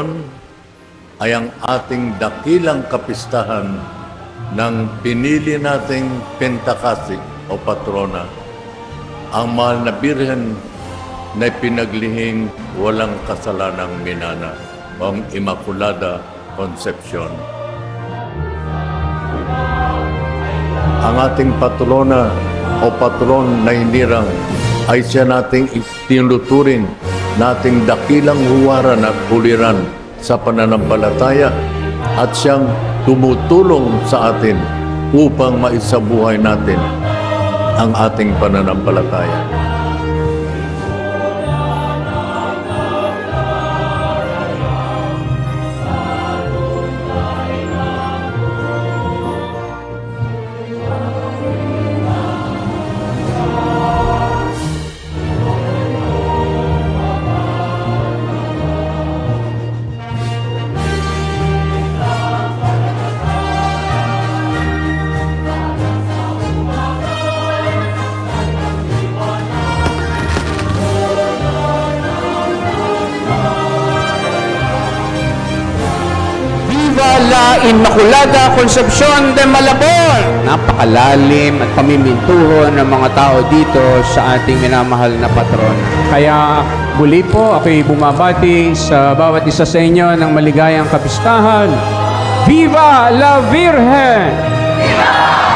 ngayon ay ang ating dakilang kapistahan ng pinili nating Pentakasi o patrona, ang mahal na Birhen na pinaglihing walang kasalanang minana o ang Immaculada Concepcion. Ang ating patrona o patron na hinirang ay siya nating itinuturing nating dakilang huwaran at puliran sa pananampalataya at siyang tumutulong sa atin upang maisabuhay natin ang ating pananampalataya. La Immaculada Concepcion de Malabon. Napakalalim at pamimintuho ng mga tao dito sa ating minamahal na patron. Kaya muli po ako'y bumabati sa bawat isa sa inyo ng maligayang kapistahan. Viva la Virgen! Viva!